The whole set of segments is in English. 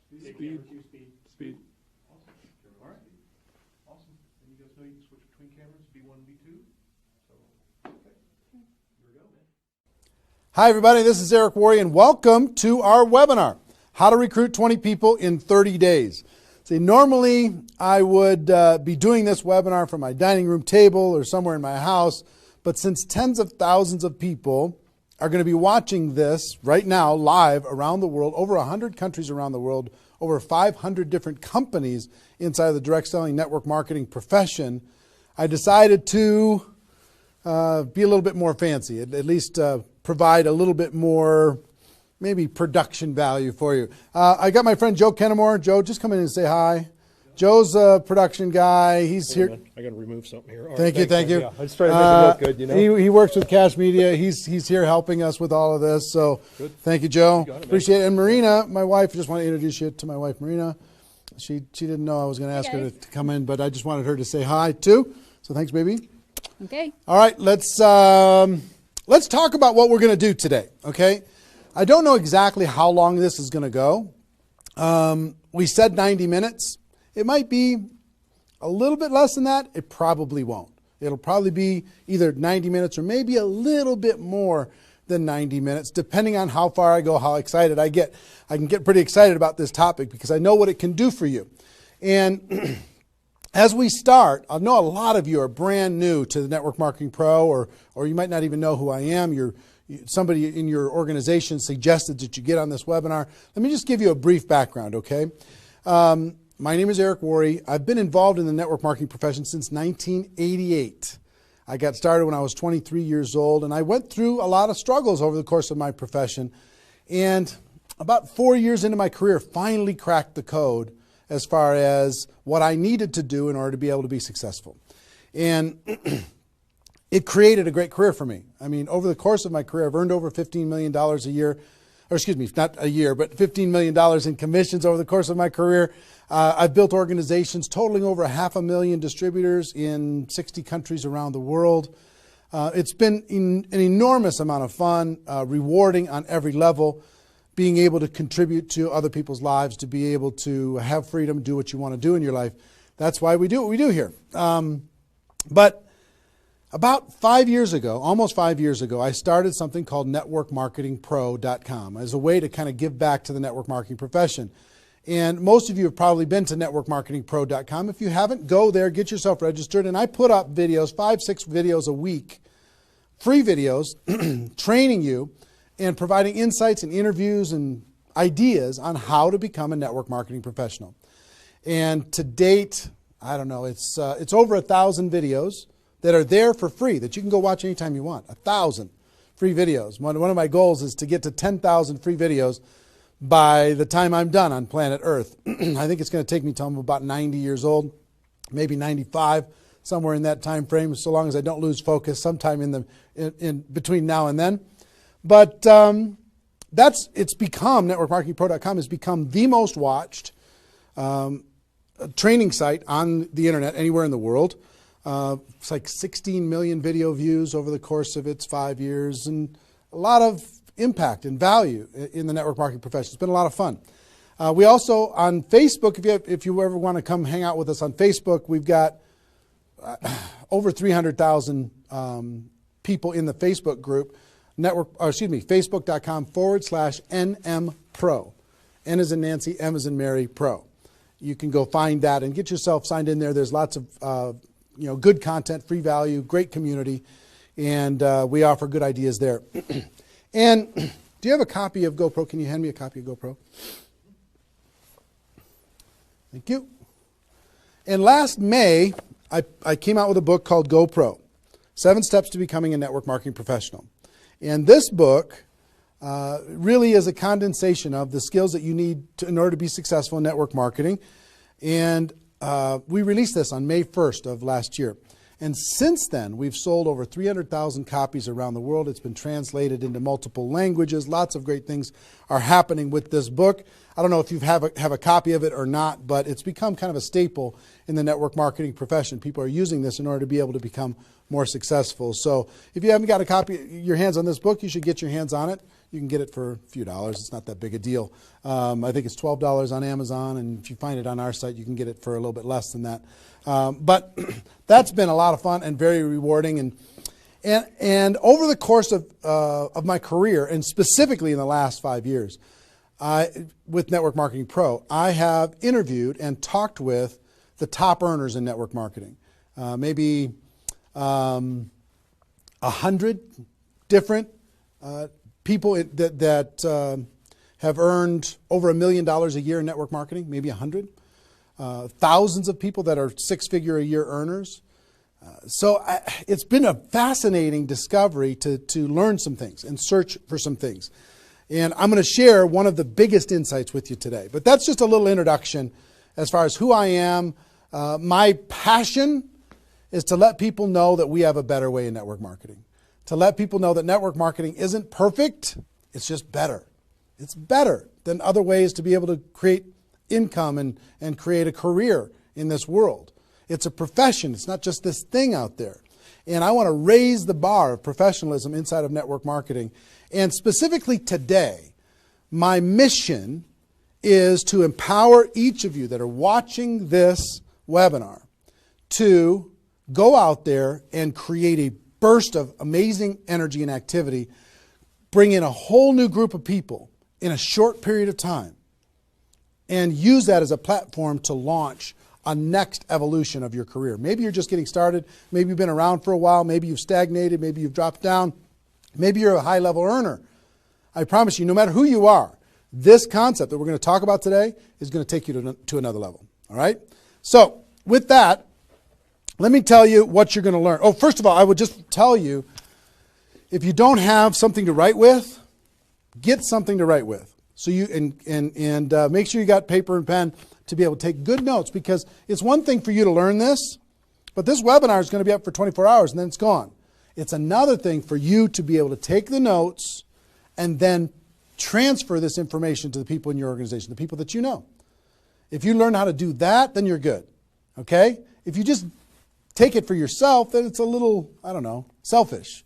Speed. Speed. Awesome. All right. Awesome. And you guys know you can switch between cameras, B1 and B2. So, okay. Here we go, man. Hi, everybody. This is Eric Worre, and welcome to our webinar, How to Recruit 20 People in 30 Days. See, normally I would be doing this webinar from my dining room table or somewhere in my house, but since tens of thousands of people are going to be watching this right now live around the world, over 100 countries around the world, over 500 different companies inside of the direct selling network marketing profession, I decided to be a little bit more fancy, at least provide a little bit more maybe production value for you. I got my friend Joe Kennemore. Joe, just come in and say hi. Joe's a production guy. He's here. I got to remove something here. Thank you. Yeah, I just try to make it look good, you know. He works with Cash Media. He's here helping us with all of this. So good. Thank you, Joe. You Appreciate it. And Marina, my wife, just want to introduce you to my wife, Marina. She didn't know I was going to ask her to come in, but I just wanted her to say hi too. So thanks, baby. Okay. All right, let's talk about what we're going to do today. Okay, I don't know exactly how long this is going to go. We said 90 minutes. It might be a little bit less than that. It probably won't. It'll probably be either 90 minutes or maybe a little bit more than 90 minutes, depending on how far I go, how excited I get. I can get pretty excited about this topic because I know what it can do for you. And as we start, I know a lot of you are brand new to the Network Marketing Pro, or you might not even know who I am. Somebody in your organization suggested that you get on this webinar. Let me just give you a brief background, okay? My name is Eric Worre. I've been involved in the network marketing profession since 1988. I got started when I was 23 years old, and I went through a lot of struggles over the course of my profession. And about 4 years into my career, finally cracked the code as far as what I needed to do in order to be able to be successful. And it created a great career for me. I mean, over the course of my career, I've earned over $15 million a year, or excuse me, not a year, but $15 million in commissions over the course of my career. I've built organizations totaling over 500,000 distributors in 60 countries around the world. It's been an enormous amount of fun, rewarding on every level, being able to contribute to other people's lives, to be able to have freedom, do what you want to do in your life. That's why we do what we do here. But about 5 years ago, almost 5 years ago, I started something called networkmarketingpro.com as a way to kind of give back to the network marketing profession. And most of you have probably been to networkmarketingpro.com. If you haven't, go there, get yourself registered. And I put up videos, 5-6 videos a week, free videos, training you and providing insights and interviews and ideas on how to become a network marketing professional. And to date, I don't know, it's over 1,000 videos that are there for free that you can go watch anytime you want. 1,000 free videos. One of my goals is to get to 10,000 free videos by the time I'm done on planet Earth. I think it's going to take me till I'm about 90 years old, maybe 95, somewhere in that time frame, so long as I don't lose focus sometime in between now and then. But it's become, networkmarketingpro.com has become the most watched training site on the internet anywhere in the world. It's like 16 million video views over the course of its 5 years, and a lot of impact and value in the network marketing profession. It's been a lot of fun. We also, on Facebook, if you ever want to come hang out with us on Facebook, we've got over 300,000 people in the Facebook group, facebook.com/NMPro. N as in Nancy, M as in Mary, Pro. You can go find that and get yourself signed in there. There's lots of good content, free value, great community, and we offer good ideas there. And do you have a copy of GoPro? Can you hand me a copy of GoPro? Thank you. And last May, I came out with a book called GoPro, 7 Steps to Becoming a Network Marketing Professional. And this book really is a condensation of the skills that you need in order to be successful in network marketing. And we released this on May 1st of last year. And since then, we've sold over 300,000 copies around the world. It's been translated into multiple languages. Lots of great things are happening with this book. I don't know if you have a copy of it or not, but it's become kind of a staple in the network marketing profession. People are using this in order to be able to become more successful. So if you haven't got a copy, your hands on this book, you should get your hands on it. You can get it for a few dollars. It's not that big a deal. I think it's $12 on Amazon, and if you find it on our site, you can get it for a little bit less than that. But that's been a lot of fun and very rewarding. And over the course of my career, and specifically in the last 5 years, with Network Marketing Pro, I have interviewed and talked with the top earners in network marketing. Maybe 100 different people that have earned over $1 million a year in network marketing, maybe 100. Thousands of people that are six-figure a year earners. It's been a fascinating discovery to learn some things and search for some things. And I'm going to share one of the biggest insights with you today. But that's just a little introduction as far as who I am. My passion is to let people know that we have a better way in network marketing. To let people know that network marketing isn't perfect, it's just better. It's better than other ways to be able to create income and create a career in this world. It's a profession. It's not just this thing out there. And I want to raise the bar of professionalism inside of network marketing. And specifically today, my mission is to empower each of you that are watching this webinar to go out there and create a burst of amazing energy and activity, bring in a whole new group of people in a short period of time, and use that as a platform to launch a next evolution of your career. Maybe you're just getting started. Maybe you've been around for a while. Maybe you've stagnated. Maybe you've dropped down. Maybe you're a high-level earner. I promise you, no matter who you are, this concept that we're going to talk about today is going to take you to another level. All right? So with that, let me tell you what you're going to learn. Oh, first of all, I would just tell you, if you don't have something to write with, get something to write with. So you and make sure you got paper and pen to be able to take good notes, because it's one thing for you to learn this, but this webinar is going to be up for 24 hours and then it's gone. It's another thing for you to be able to take the notes and then transfer this information to the people in your organization, the people that you know. If you learn how to do that, then you're good. Okay? If you just take it for yourself, then it's a little, I don't know, selfish.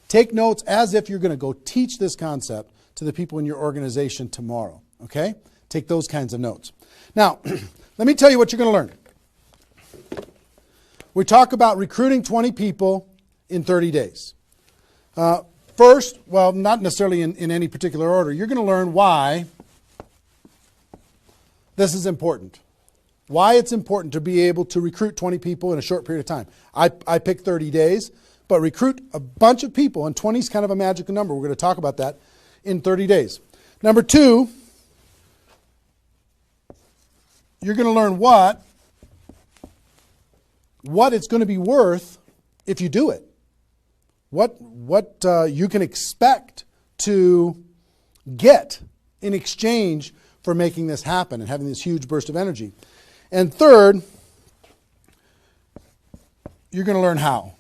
Take notes as if you're going to go teach this concept to the people in your organization tomorrow. Okay? Take those kinds of notes. Now, let me tell you what you're going to learn. We talk about recruiting 20 people in 30 days. First, well, not necessarily in any particular order, you're going to learn why this is important. Why it's important to be able to recruit 20 people in a short period of time. I picked 30 days, but recruit a bunch of people, and 20 is kind of a magical number. We're going to talk about that in 30 days. Number two, you're going to learn what it's going to be worth if you do it. What you can expect to get in exchange for making this happen and having this huge burst of energy. And third, you're going to learn how.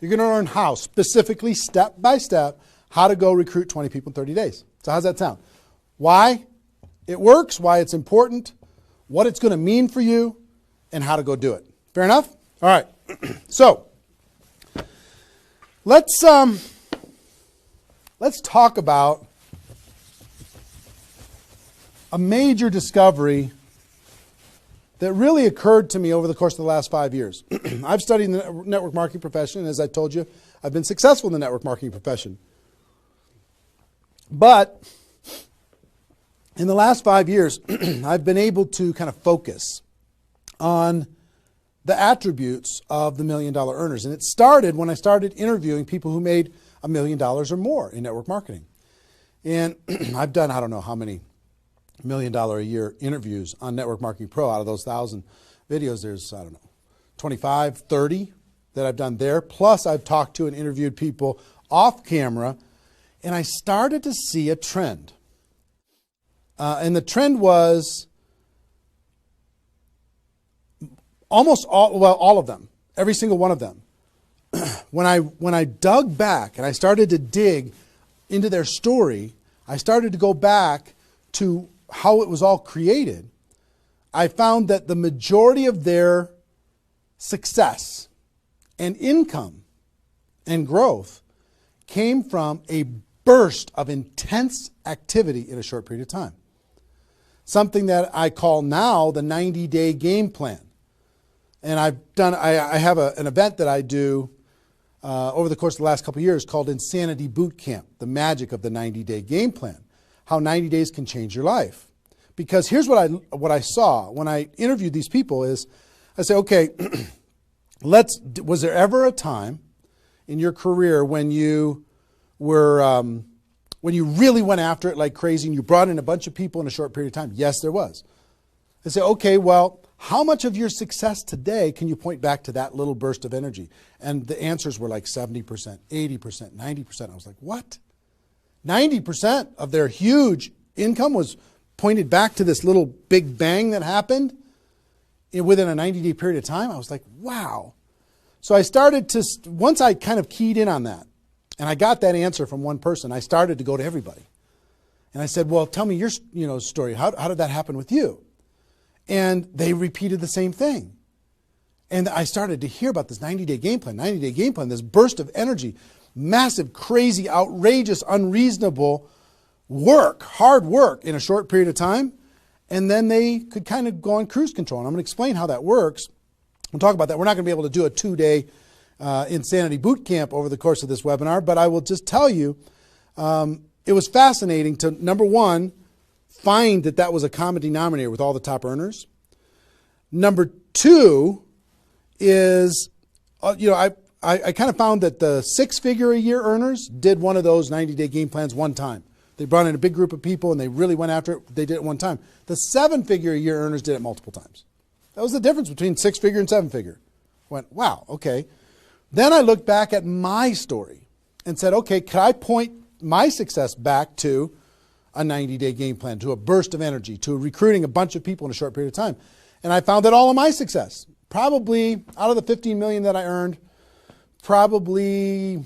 You're going to learn how, specifically, step by step, how to go recruit 20 people in 30 days. So how's that sound? Why it works, why it's important, what it's going to mean for you, and how to go do it. Fair enough? All right. So let's talk about a major discovery that really occurred to me over the course of the last 5 years. I've studied the network marketing profession, and as I told you, I've been successful in the network marketing profession. But in the last 5 years, I've been able to kind of focus on the attributes of the $1 million earners. And it started when I started interviewing people who made $1 million or more in network marketing. And I've done, I don't know how many $1 million a year interviews on Network Marketing Pro. Out of those 1,000 videos, there's, I don't know, 25, 30 that I've done there. Plus, I've talked to and interviewed people off camera, and I started to see a trend. And the trend was almost all of them, every single one of them. When I dug back and I started to dig into their story, I started to go back to how it was all created. I found that the majority of their success and income and growth came from a burst of intense activity in a short period of time. Something that I call now the 90-day game plan. And I have an event that I do over the course of the last couple of years called Insanity Boot Camp, the magic of the 90-day game plan, how 90 days can change your life. Because here's what I saw when I interviewed these people is, I say, okay, was there ever a time in your career when you were, when you really went after it like crazy and you brought in a bunch of people in a short period of time? Yes, there was. I say, okay, well, how much of your success today can you point back to that little burst of energy? And the answers were like 70%, 80%, 90%. I was like, what? 90% of their huge income was pointed back to this little big bang that happened within a 90-day period of time. I was like, wow. So I started to, once I kind of keyed in on that, and I got that answer from one person, I started to go to everybody. And I said, well, tell me your story. How did that happen with you? And they repeated the same thing. And I started to hear about this 90-day game plan, this burst of energy, massive, crazy, outrageous, unreasonable work, hard work in a short period of time. And then they could kind of go on cruise control. And I'm going to explain how that works. We'll talk about that. We're not going to be able to do a 2-day Insanity Boot Camp over the course of this webinar, but I will just tell you, it was fascinating to, number one, find that was a common denominator with all the top earners. Number two is, I kind of found that the 6-figure-a-year earners did one of those 90-day game plans one time. They brought in a big group of people and they really went after it. They did it one time. The 7-figure-a-year earners did it multiple times. That was the difference between 6-figure and 7-figure. Went, wow, okay. Then I looked back at my story and said, okay, could I point my success back to a 90-day game plan, to a burst of energy, to recruiting a bunch of people in a short period of time? And I found that all of my success, probably out of the 15 million that I earned, probably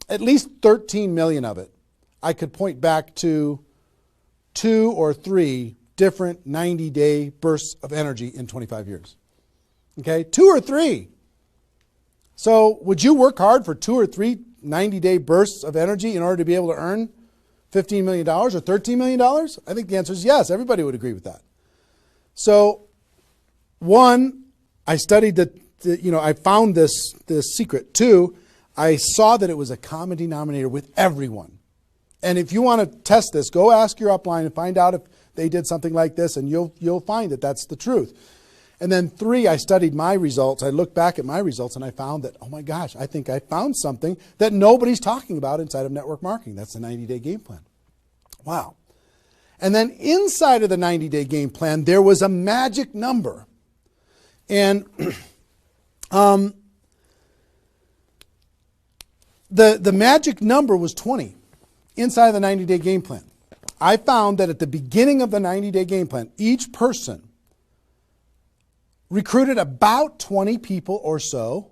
at least 13 million of it, I could point back to 2 or 3 different 90-day bursts of energy in 25 years. Okay, 2 or 3. So would you work hard for 2 or 3 90-day bursts of energy in order to be able to earn $15 million or $13 million? I think the answer is yes. Everybody would agree with that. So, one, I studied I found this secret. 2, I saw that it was a common denominator with everyone. And if you want to test this, go ask your upline and find out if they did something like this, and you'll find that that's the truth. And then 3, I studied my results. I looked back at my results and I found that, oh my gosh, I think I found something that nobody's talking about inside of network marketing. That's the 90-day game plan. Wow. And then inside of the 90-day game plan, there was a magic number. And the magic number was 20 inside of the 90-day game plan. I found that at the beginning of the 90-day game plan, each person recruited about 20 people or so,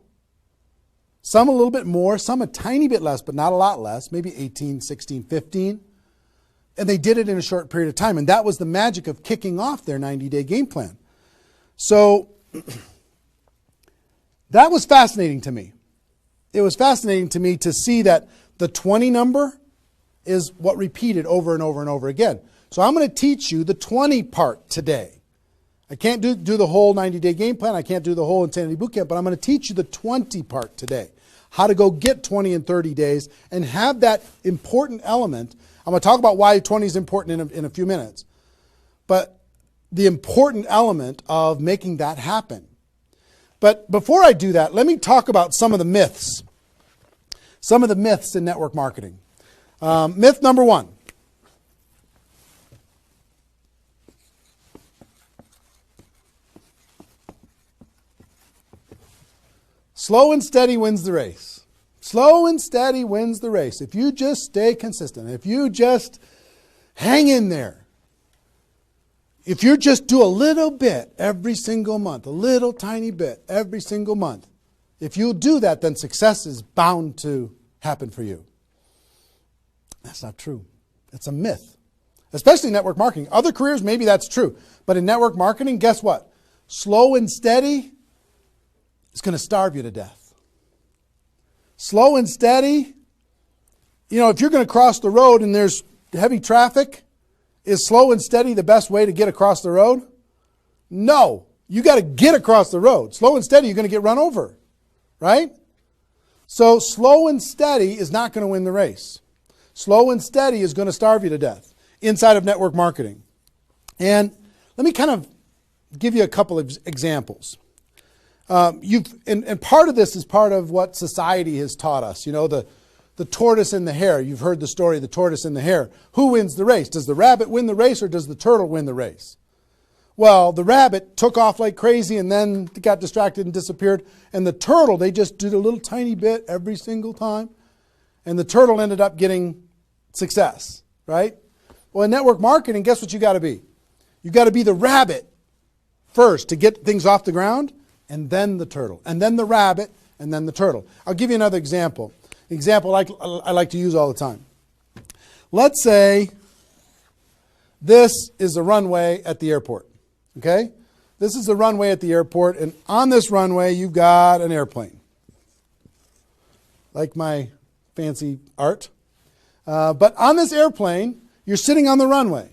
some a little bit more, some a tiny bit less, but not a lot less, maybe 18, 16, 15. And they did it in a short period of time. And that was the magic of kicking off their 90-day game plan. So that was fascinating to me. It was fascinating to me to see that the 20 number is what repeated over and over and over again. So I'm going to teach you the 20 part today. I can't do the whole 90-day game plan. I can't do the whole Insanity Bootcamp, but I'm going to teach you the 20 part today. How to go get 20 in 30 days and have that important element. I'm going to talk about why 20 is important in a few minutes. But the important element of making that happen. But before I do that, let me talk about some of the myths. Some of the myths in network marketing. Myth number 1. Slow and steady wins the race. Slow and steady wins the race. If you just stay consistent, if you just hang in there, if you just do a little bit every single month, a little tiny bit every single month, if you do that, then success is bound to happen for you. That's not true. It's a myth, especially in network marketing. Other careers, maybe that's true. But in network marketing, guess what? Slow and steady is going to starve you to death. Slow and steady if you're going to cross the road and there's heavy traffic, is slow and steady the best way to get across the road? No. You got to get across the road. Slow and steady, you're going to get run over, right? So slow and steady is not going to win the race. Slow and steady is going to starve you to death inside of network marketing. And let me kind of give you a couple of examples. And part of this is part of what society has taught us. The tortoise and the hare. You've heard the story of the tortoise and the hare. Who wins the race? Does the rabbit win the race or does the turtle win the race? Well, the rabbit took off like crazy and then got distracted and disappeared. And the turtle, they just did a little tiny bit every single time. And the turtle ended up getting success, right? Well, in network marketing, guess what you got to be? You got to be the rabbit first to get things off the ground, and then the turtle, and then the rabbit, and then the turtle. I'll give you another example. Example I like to use all the time. Let's say this is the runway at the airport. Okay? This is the runway at the airport, and on this runway you've got an airplane. Like my fancy art. But on this airplane, you're sitting on the runway.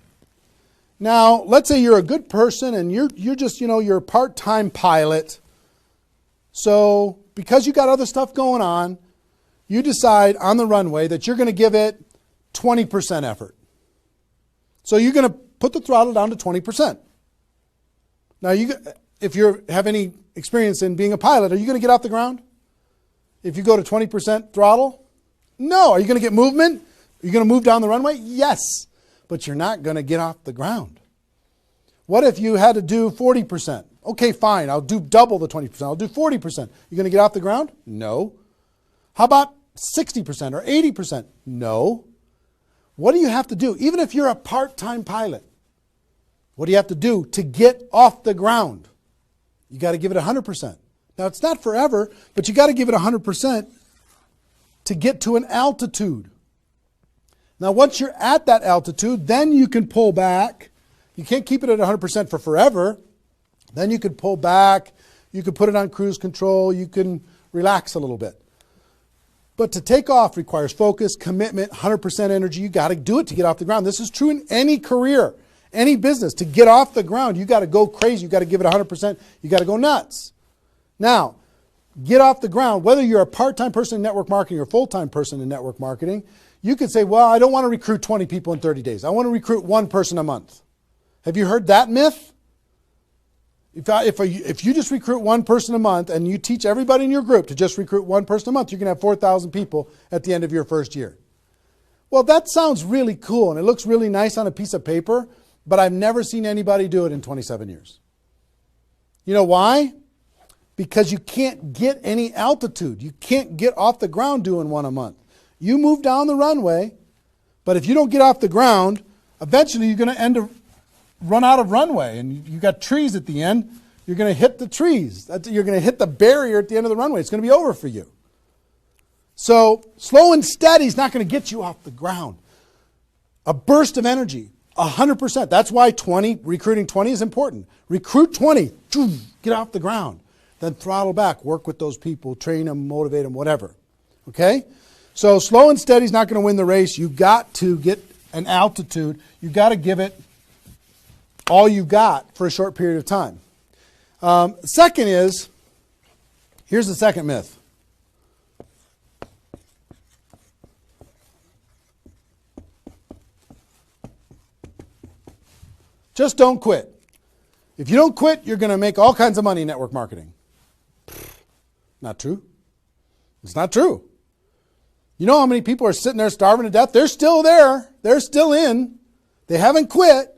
Now, let's say you're a good person and you're just, you're a part-time pilot. So, because you got other stuff going on, you decide on the runway that you're going to give it 20% effort. So you're going to put the throttle down to 20%. Now, if you have any experience in being a pilot, are you going to get off the ground? If you go to 20% throttle? No. Are you going to get movement? Are you going to move down the runway? Yes. But you're not going to get off the ground. What if you had to do 40%? Okay, fine. I'll do double the 20%. I'll do 40%. You going to get off the ground? No. How about 60% or 80%? No. What do you have to do? Even if you're a part-time pilot, what do you have to do to get off the ground? You got to give it 100%. Now, it's not forever, but you got to give it 100% to get to an altitude. Now, once you're at that altitude, then you can pull back. You can't keep it at 100% for forever. Then you could pull back. You could put it on cruise control. You can relax a little bit. But to take off requires focus, commitment, 100% energy. You got to do it to get off the ground. This is true in any career, any business. To get off the ground, you got to go crazy. You got to give it 100%. You got to go nuts. Now, get off the ground. Whether you're a part-time person in network marketing or a full-time person in network marketing, you could say, well, I don't want to recruit 20 people in 30 days. I want to recruit one person a month. Have you heard that myth? If you just recruit one person a month and you teach everybody in your group to just recruit one person a month, you're going to have 4,000 people at the end of your first year. Well, that sounds really cool and it looks really nice on a piece of paper, but I've never seen anybody do it in 27 years. You know why? Because you can't get any altitude. You can't get off the ground doing one a month. You move down the runway, but if you don't get off the ground, eventually you're going to run out of runway, and you got trees at the end. You're going to hit the trees. You're going to hit the barrier at the end of the runway. It's going to be over for you. So slow and steady is not going to get you off the ground. A burst of energy, 100%. That's why recruiting 20 is important. Recruit 20, get off the ground. Then throttle back, work with those people, train them, motivate them, whatever. Okay? So slow and steady is not going to win the race. You've got to get an altitude. You've got to give it all you got for a short period of time. Second is, here's the second myth. Just don't quit. If you don't quit, you're going to make all kinds of money in network marketing. Not true. It's not true. You know how many people are sitting there starving to death? They're still there. They're still in. They haven't quit.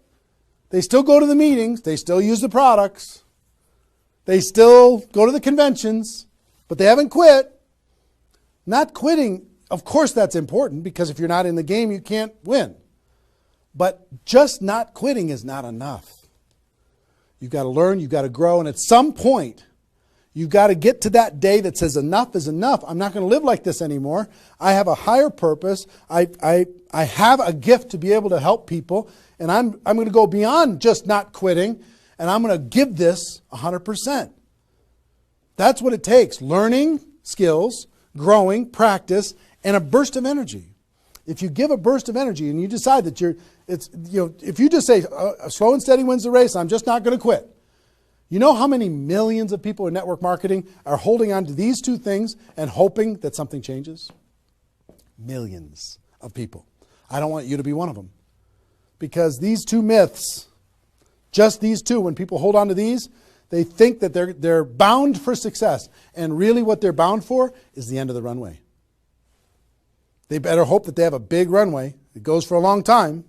They still go to the meetings. They still use the products. They still go to the conventions, but they haven't quit. Not quitting, of course that's important, because if you're not in the game, you can't win. But just not quitting is not enough. You've got to learn, you've got to grow, and at some point, you've got to get to that day that says enough is enough. I'm not going to live like this anymore. I have a higher purpose. I have a gift to be able to help people, and I'm going to go beyond just not quitting, and I'm going to give this 100%. That's what it takes. Learning skills, growing, practice, and a burst of energy. If you give a burst of energy and you decide that if you just say, slow and steady wins the race, I'm just not going to quit. You know how many millions of people in network marketing are holding on to these two things and hoping that something changes? Millions of people. I don't want you to be one of them. Because these two myths, just these two, when people hold on to these, they think that they're bound for success. And really what they're bound for is the end of the runway. They better hope that they have a big runway. It goes for a long time.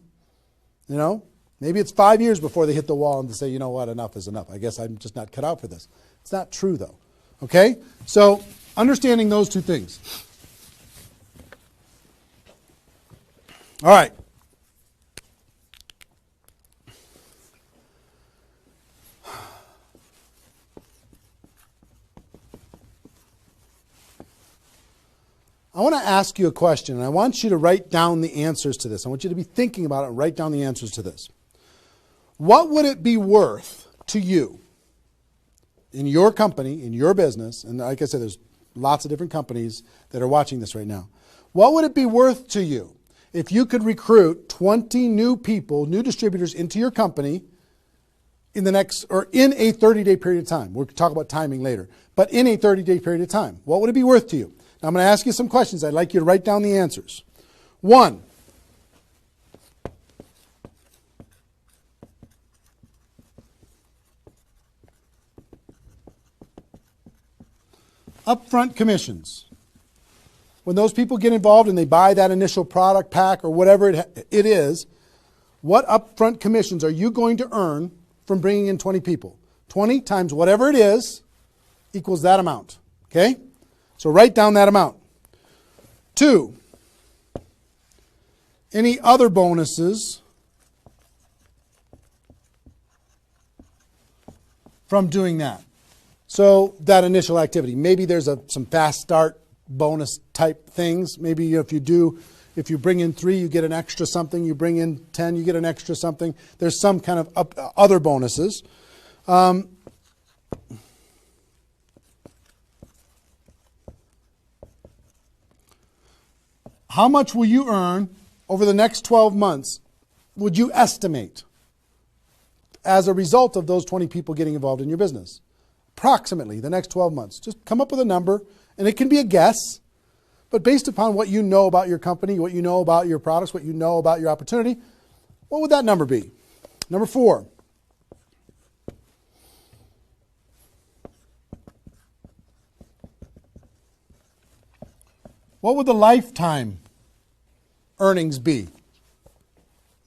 Maybe it's 5 years before they hit the wall and they say, you know what, enough is enough. I guess I'm just not cut out for this. It's not true though. Okay? So understanding those two things. All right. I want to ask you a question, and I want you to write down the answers to this. I want you to be thinking about it and write down the answers to this. What would it be worth to you in your company, in your business, and like I said, there's lots of different companies that are watching this right now. What would it be worth to you if you could recruit 20 new people, new distributors into your company in a 30-day period of time? We'll talk about timing later, but in a 30-day period of time. What would it be worth to you? Now, I'm going to ask you some questions. I'd like you to write down the answers. 1, upfront commissions. When those people get involved and they buy that initial product pack or whatever it is, what upfront commissions are you going to earn from bringing in 20 people? 20 times whatever it is equals that amount. Okay? So write down that amount. 2, any other bonuses from doing that? So that initial activity. Maybe there's some fast start bonus type things. Maybe if you bring in 3, you get an extra something. You bring in 10, you get an extra something. There's some kind of other bonuses. How much will you earn over the next 12 months, would you estimate, as a result of those 20 people getting involved in your business? Approximately the next 12 months. Just come up with a number, and it can be a guess, but based upon what you know about your company, what you know about your products, what you know about your opportunity, what would that number be? Number 4. What would the lifetime earnings be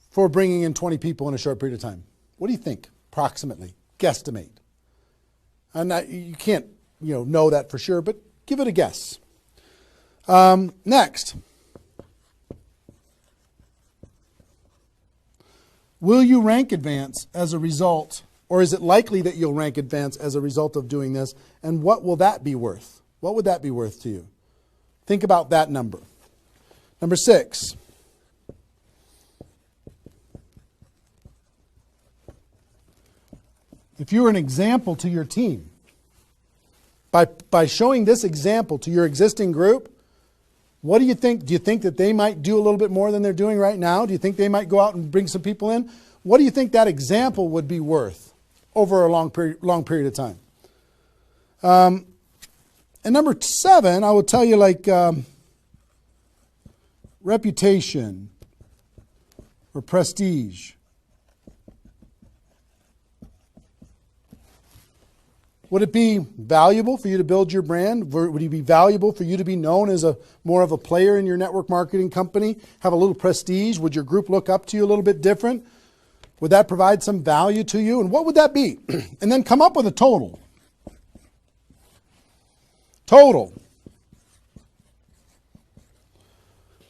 for bringing in 20 people in a short period of time? What do you think, approximately? Guesstimate. You can't know that for sure, but give it a guess. Next. Will you rank advance as a result, or is it likely that you'll rank advance as a result of doing this? And what will that be worth? What would that be worth to you? Think about that number. Number 6. If you were an example to your team, by showing this example to your existing group, what do you think? Do you think that they might do a little bit more than they're doing right now? Do you think they might go out and bring some people in? What do you think that example would be worth over a long period of time? And number 7, I will tell you, reputation or prestige. Would it be valuable for you to build your brand? Would it be valuable for you to be known as more of a player in your network marketing company? Have a little prestige? Would your group look up to you a little bit different? Would that provide some value to you? And what would that be? And then come up with a total. Total.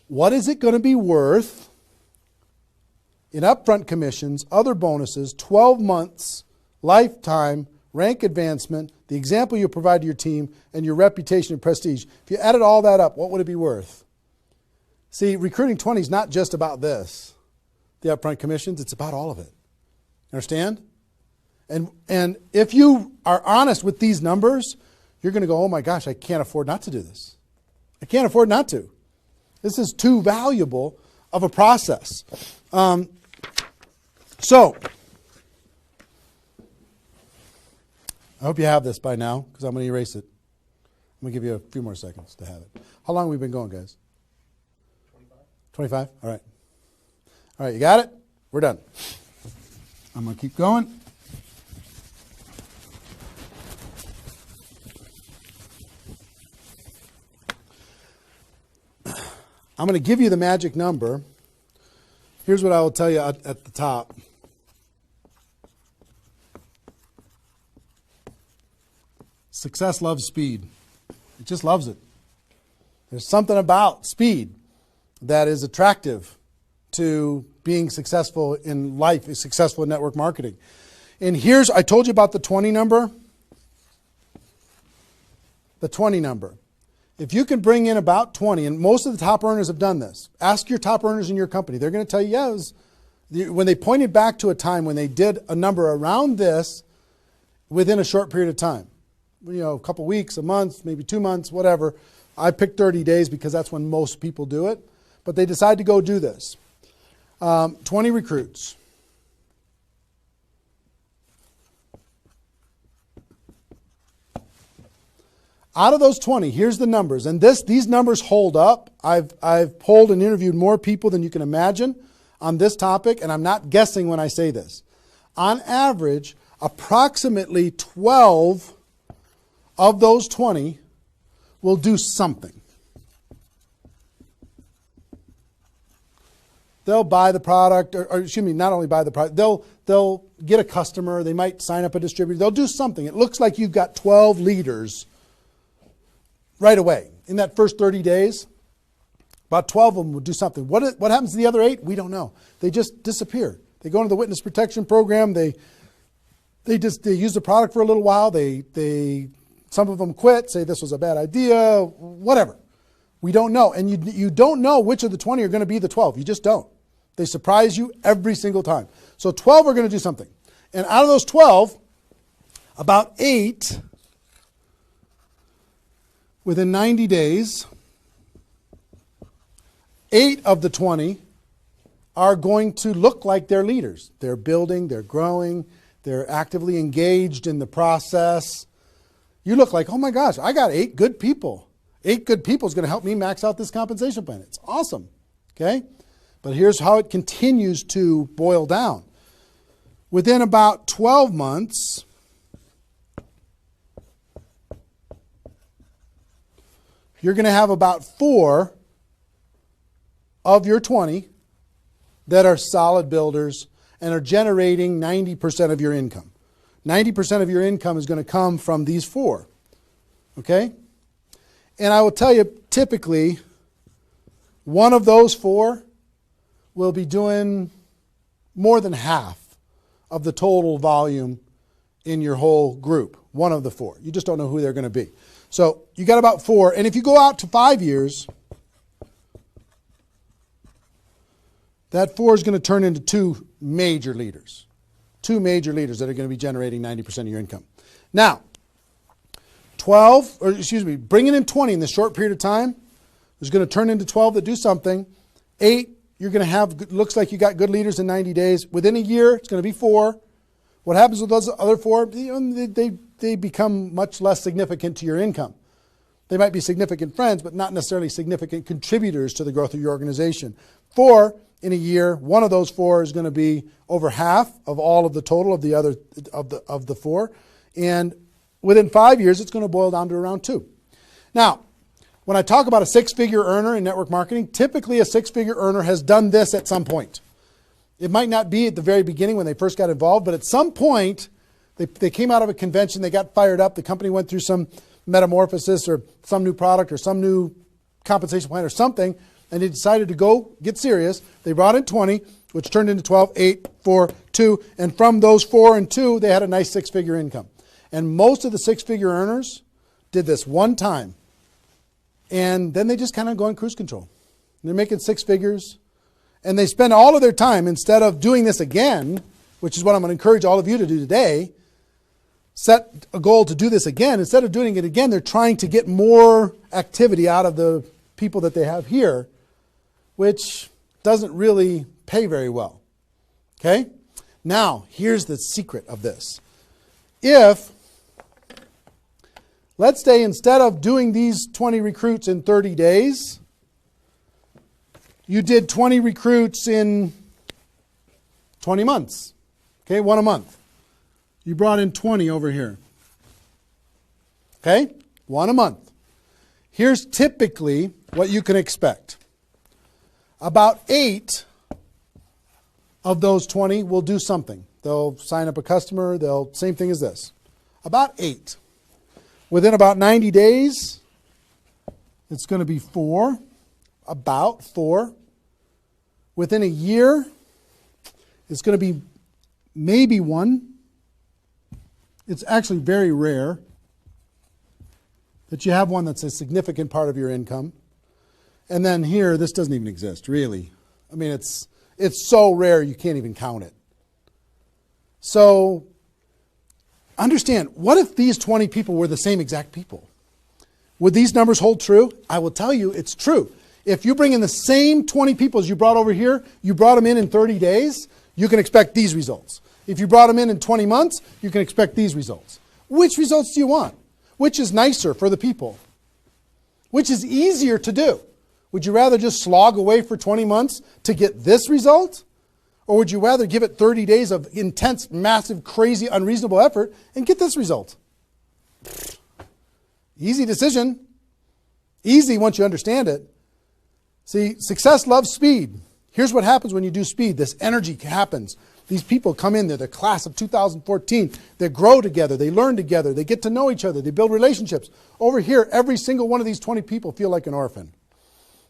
What is it going to be worth in upfront commissions, other bonuses, 12 months, lifetime, rank advancement, the example you provide to your team, and your reputation and prestige? If you added all that up, what would it be worth? See, recruiting 20 is not just about this, the upfront commissions. It's about all of it. Understand? And if you are honest with these numbers, you're going to go, oh my gosh, I can't afford not to do this. I can't afford not to. This is too valuable of a process. So, I hope you have this by now, because I'm going to erase it. I'm going to give you a few more seconds to have it. How long have we been going, guys? 25? All right. All right, you got it? We're done. I'm going to keep going. I'm going to give you the magic number. Here's what I will tell you at the top. Success loves speed. It just loves it. There's something about speed that is attractive to being successful in life, successful in network marketing. And I told you about the 20 number. The 20 number. If you can bring in about 20, and most of the top earners have done this. Ask your top earners in your company. They're going to tell you, yes. When they pointed back to a time when they did a number around this within a short period of time. A couple weeks, a month, maybe 2 months, whatever. I picked 30 days because that's when most people do it. But they decide to go do this. 20 recruits. Out of those 20, here's the numbers. And these numbers hold up. I've polled and interviewed more people than you can imagine on this topic, and I'm not guessing when I say this. On average, approximately 12 of those 20 will do something. They'll buy the product, or excuse me, not only buy the product, they'll get a customer, they might sign up a distributor, they'll do something. It looks like you've got 12 leaders right away. In that first 30 days, about 12 of them will do something. What happens to the other 8? We don't know. They just disappear. They go into the witness protection program. They use the product for a little while. Some of them quit, say this was a bad idea, whatever. We don't know. And you don't know which of the 20 are going to be the 12. You just don't. They surprise you every single time. So 12 are going to do something. And out of those 12, about 8, within 90 days, 8 of the 20 are going to look like they're leaders. They're building, they're growing, they're actively engaged in the process. You look like, oh my gosh, I got 8 good people. 8 good people is going to help me max out this compensation plan. It's awesome. Okay? But here's how it continues to boil down. Within about 12 months, you're going to have about 4 of your 20 that are solid builders and are generating 90% of your income. 90% of your income is going to come from these 4. Okay? And I will tell you, typically, one of those 4 will be doing more than half of the total volume in your whole group. One of the 4. You just don't know who they're going to be. So you got about 4. And if you go out to 5 years, that 4 is going to turn into 2 major leaders. 2 major leaders that are going to be generating 90% of your income. Now, bringing in 20 in this short period of time is going to turn into 12 that do something. 8, you're going to have, looks like you got good leaders in 90 days. Within a year, it's going to be 4. What happens with those other 4? They become much less significant to your income. They might be significant friends, but not necessarily significant contributors to the growth of your organization. 4 in a year, one of those 4 is going to be over half of all of the total of the other of the 4, and within 5 years, it's going to boil down to around 2. Now, when I talk about a 6-figure earner in network marketing, typically a 6-figure earner has done this at some point. It might not be at the very beginning when they first got involved, but at some point, they came out of a convention, they got fired up, the company went through some metamorphosis or some new product or some new compensation plan or something, and they decided to go get serious. They brought in 20, which turned into 12, 8, 4, 2, and from those 4 and 2, they had a nice 6-figure income. And most of the 6-figure earners did this one time. And then they just kind of go on cruise control. They're making 6 figures. And they spend all of their time, instead of doing this again, which is what I'm going to encourage all of you to do today, set a goal to do this again. Instead of doing it again, they're trying to get more activity out of the people that they have here which doesn't really pay very well. Okay? Now, here's the secret of this. If, let's say instead of doing these 20 recruits in 30 days, you did 20 recruits in 20 months. Okay, one a month. You brought in 20 over here. Okay, one a month. Here's typically what you can expect. About 8 of those 20 will do something. They'll sign up a customer. Same thing as this. About 8. Within about 90 days, it's going to be 4. About 4. Within a year, it's going to be maybe 1. It's actually very rare that you have one that's a significant part of your income. And then here, this doesn't even exist, really. I mean, it's so rare you can't even count it. So understand, what if these 20 people were the same exact people? Would these numbers hold true? I will tell you it's true. If you bring in the same 20 people as you brought over here, you brought them in 30 days, you can expect these results. If you brought them in 20 months, you can expect these results. Which results do you want? Which is nicer for the people? Which is easier to do? Would you rather just slog away for 20 months to get this result? Or would you rather give it 30 days of intense, massive, crazy, unreasonable effort and get this result? Easy decision. Easy once you understand it. See, success loves speed. Here's what happens when you do speed. This energy happens. These people come in, they're the class of 2014. They grow together, they learn together, they get to know each other, they build relationships. Over here, every single one of these 20 people feel like an orphan.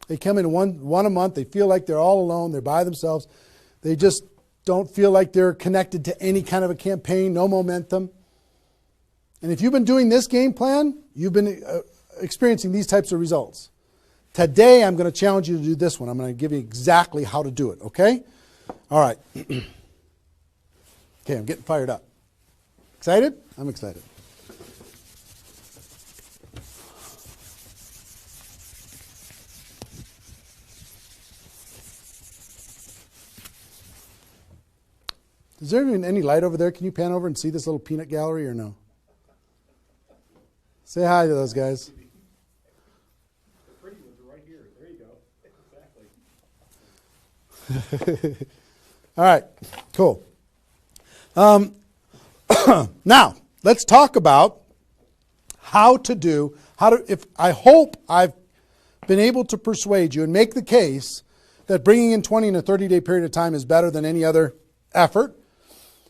They come in one a month, they feel like they're all alone, they're by themselves. They just don't feel like they're connected to any kind of a campaign, no momentum. And if you've been doing this game plan, you've been experiencing these types of results. Today, I'm going to challenge you to do this one. I'm going to give you exactly how to do it, okay? All right. Okay, I'm getting fired up. Excited? I'm excited. Is there even any light over there? Can you pan over and see this little peanut gallery or no? Say hi to those guys. The pretty ones are right here. There you go. Exactly. All right, cool. Now, let's talk about I hope I've been able to persuade you and make the case that bringing in 20 in a 30-day period of time is better than any other effort.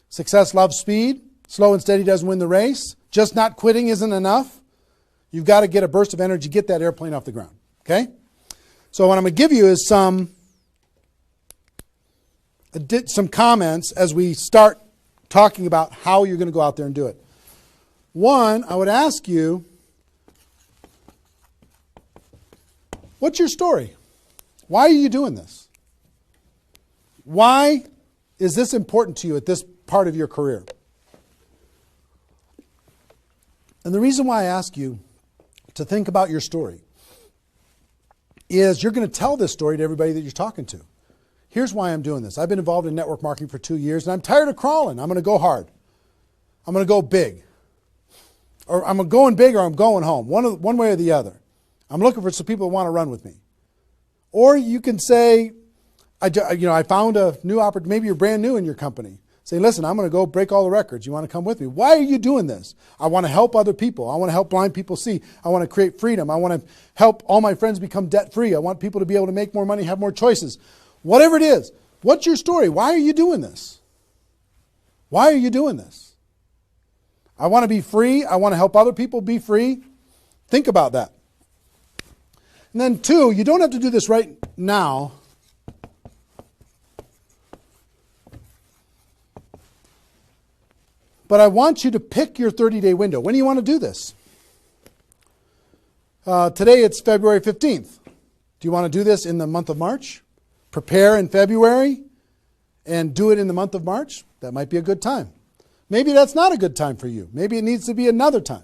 Success loves speed. Slow and steady doesn't win the race. Just not quitting isn't enough. You've got to get a burst of energy, get that airplane off the ground. Okay? So what I'm going to give you is some comments as we start talking about how you're going to go out there and do it. One, I would ask you, what's your story? Why are you doing this? Why is this important to you at this part of your career? And the reason why I ask you to think about your story is you're going to tell this story to everybody that you're talking to. Here's why I'm doing this. I've been involved in network marketing for 2 years, and I'm tired of crawling. I'm going to go hard. I'm going to go big. Or I'm going big or I'm going home, one way or the other. I'm looking for some people that want to run with me. Or you can say, I found a new opportunity. Maybe you're brand new in your company. Say, listen, I'm going to go break all the records. You want to come with me? Why are you doing this? I want to help other people. I want to help blind people see. I want to create freedom. I want to help all my friends become debt-free. I want people to be able to make more money, have more choices. Whatever it is, what's your story? Why are you doing this? Why are you doing this? I want to be free. I want to help other people be free. Think about that. And then 2, you don't have to do this right now. But I want you to pick your 30-day window. When do you want to do this? Today it's February 15th. Do you want to do this in the month of March? Prepare in February and do it in the month of March? That might be a good time. Maybe that's not a good time for you. Maybe it needs to be another time.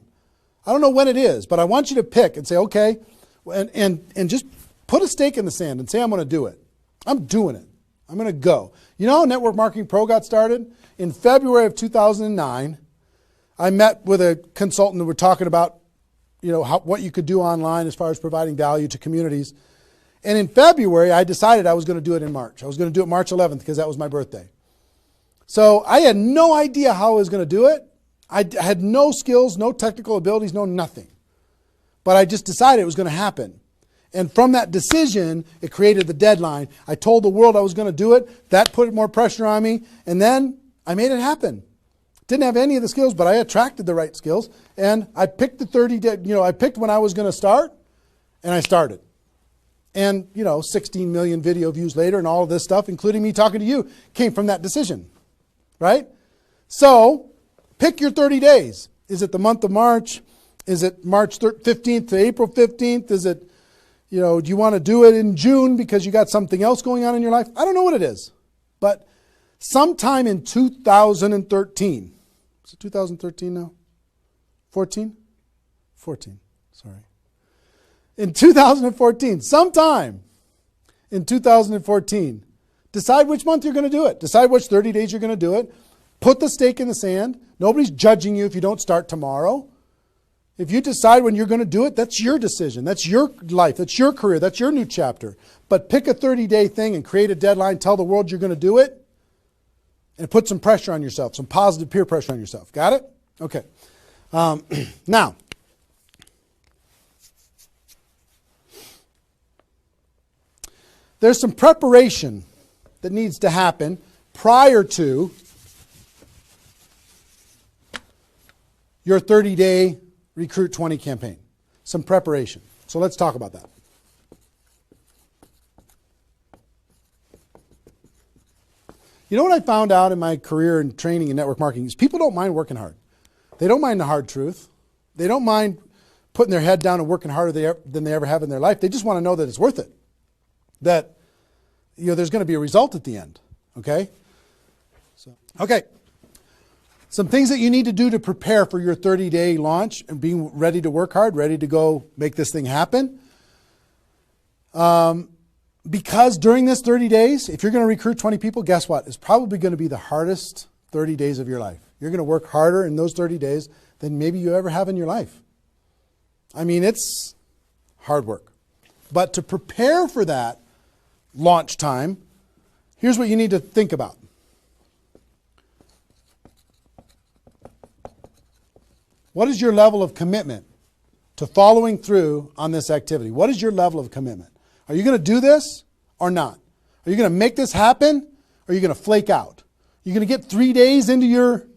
I don't know when it is, but I want you to pick and say, okay, and just Put a stake in the sand and say, I'm going to do it. I'm doing it. I'm going to go. You know how Network Marketing Pro got started? In February of 2009, I met with a consultant and we're talking about, what you could do online as far as providing value to communities. And in February, I decided I was going to do it in March. I was going to do it March 11th because that was my birthday. So I had no idea how I was going to do it. I had no skills, no technical abilities, no nothing. But I just decided it was going to happen. And from that decision, it created the deadline. I told the world I was going to do it. That put more pressure on me. And then I made it happen. Didn't have any of the skills, but I attracted the right skills. And I picked the 30 day, I picked when I was going to start, and I started. And, 16 million video views later and all of this stuff, including me talking to you, came from that decision. Right? So, pick your 30 days. Is it the month of March? Is it March 15th to April 15th? Is it, do you want to do it in June because you got something else going on in your life? I don't know what it is. But sometime in 2013, is it 2013 now? 14? 14, sorry. In 2014, sometime in 2014, decide which month you're going to do it. Decide which 30 days you're going to do it. Put the stake in the sand. Nobody's judging you if you don't start tomorrow. If you decide when you're going to do it, that's your decision. That's your life. That's your career. That's your new chapter. But pick a 30-day thing and create a deadline. Tell the world you're going to do it. And put some pressure on yourself. Some positive peer pressure on yourself. Got it? Okay. Now, there's some preparation that needs to happen prior to your 30-day Recruit 20 campaign. Some preparation. So let's talk about that. You know what I found out in my career in training in network marketing is people don't mind working hard. They don't mind the hard truth. They don't mind putting their head down and working harder than they ever have in their life. They just want to know that it's worth it. That there's going to be a result at the end. Okay? Okay. Some things that you need to do to prepare for your 30-day launch and being ready to work hard, ready to go make this thing happen. Because during this 30 days, if you're going to recruit 20 people, guess what? It's probably going to be the hardest 30 days of your life. You're going to work harder in those 30 days than maybe you ever have in your life. I mean, it's hard work. But to prepare for that launch time, here's what you need to think about. What is your level of commitment to following through on this activity? What is your level of commitment? Are you going to do this or not? Are you going to make this happen or are you going to flake out? You're going to get 3 days into your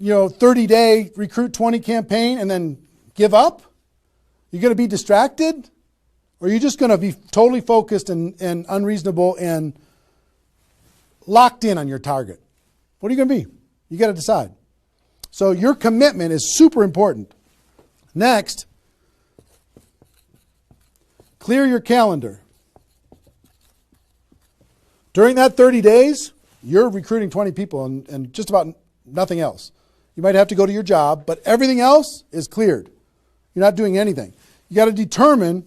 30-day Recruit 20 campaign and then give up? You're going to be distracted? Or are you just going to be totally focused and unreasonable and locked in on your target? What are you going to be? You got to decide. So your commitment is super important. Next, clear your calendar. During that 30 days, you're recruiting 20 people and just about nothing else. You might have to go to your job, but everything else is cleared. You're not doing anything. You got to determine,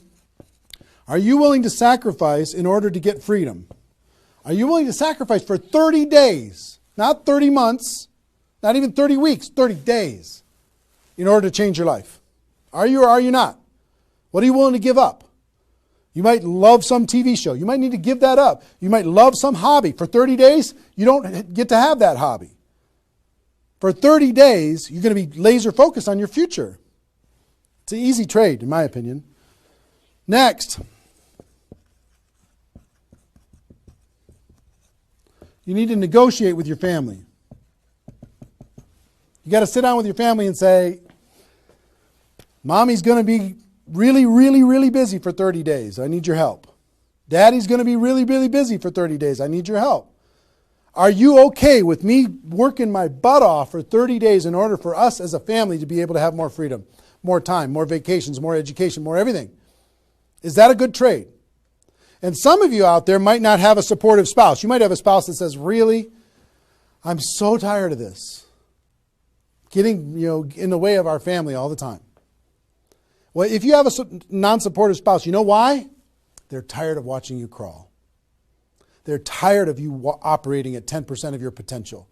are you willing to sacrifice in order to get freedom? Are you willing to sacrifice for 30 days, not 30 months, not even 30 weeks, 30 days in order to change your life? Are you or are you not? What are you willing to give up? You might love some TV show. You might need to give that up. You might love some hobby. For 30 days, you don't get to have that hobby. For 30 days, you're going to be laser focused on your future. It's an easy trade, in my opinion. Next, you need to negotiate with your family. You got to sit down with your family and say, Mommy's going to be really, really, really busy for 30 days. I need your help. Daddy's going to be really, really busy for 30 days. I need your help. Are you okay with me working my butt off for 30 days in order for us as a family to be able to have more freedom, more time, more vacations, more education, more everything? Is that a good trade? And some of you out there might not have a supportive spouse. You might have a spouse that says, really, I'm so tired of this. Getting, in the way of our family all the time. Well, if you have a non-supportive spouse, you know why? They're tired of watching you crawl. They're tired of you operating at 10% of your potential.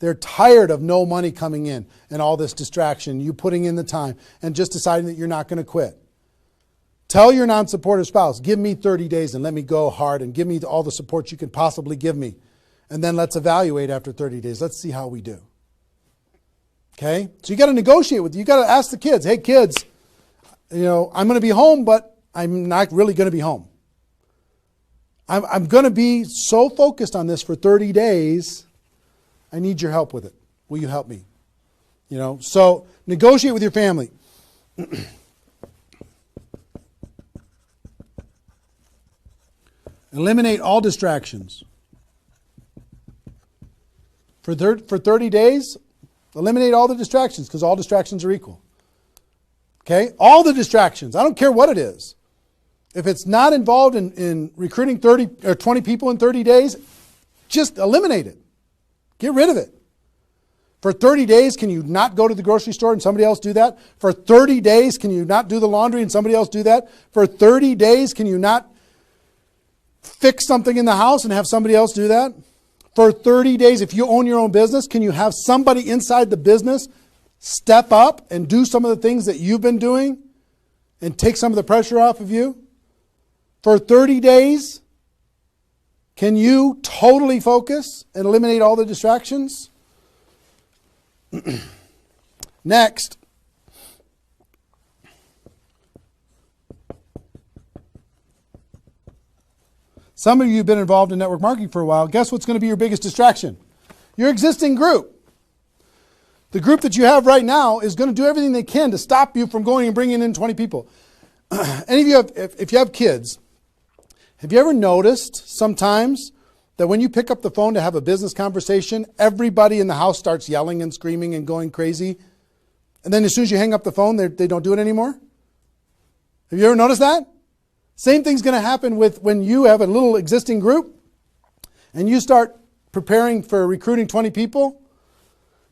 They're tired of no money coming in and all this distraction, you putting in the time and just deciding that you're not going to quit. Tell your non-supportive spouse, give me 30 days and let me go hard and give me all the support you can possibly give me. And then let's evaluate after 30 days. Let's see how we do. Okay? So you got to negotiate with, you got to ask the kids, hey kids, I'm going to be home, but I'm not really going to be home. I'm going to be so focused on this for 30 days. I need your help with it. Will you help me? So negotiate with your family. Eliminate all distractions. For 30 days, eliminate all the distractions because all distractions are equal. Okay? All the distractions. I don't care what it is. If it's not involved in recruiting 30 or 20 people in 30 days, just eliminate it. Get rid of it. For 30 days, can you not go to the grocery store and somebody else do that? For 30 days, can you not do the laundry and somebody else do that? For 30 days, can you not fix something in the house and have somebody else do that? For 30 days, if you own your own business, can you have somebody inside the business step up and do some of the things that you've been doing and take some of the pressure off of you? For 30 days, can you totally focus and eliminate all the distractions? Next. Some of you have been involved in network marketing for a while. Guess what's going to be your biggest distraction? Your existing group. The group that you have right now is going to do everything they can to stop you from going and bringing in 20 people. Any of you if you have kids, have you ever noticed sometimes that when you pick up the phone to have a business conversation, everybody in the house starts yelling and screaming and going crazy? And then as soon as you hang up the phone, they don't do it anymore? Have you ever noticed that? Same thing's going to happen with when you have a little existing group and you start preparing for recruiting 20 people.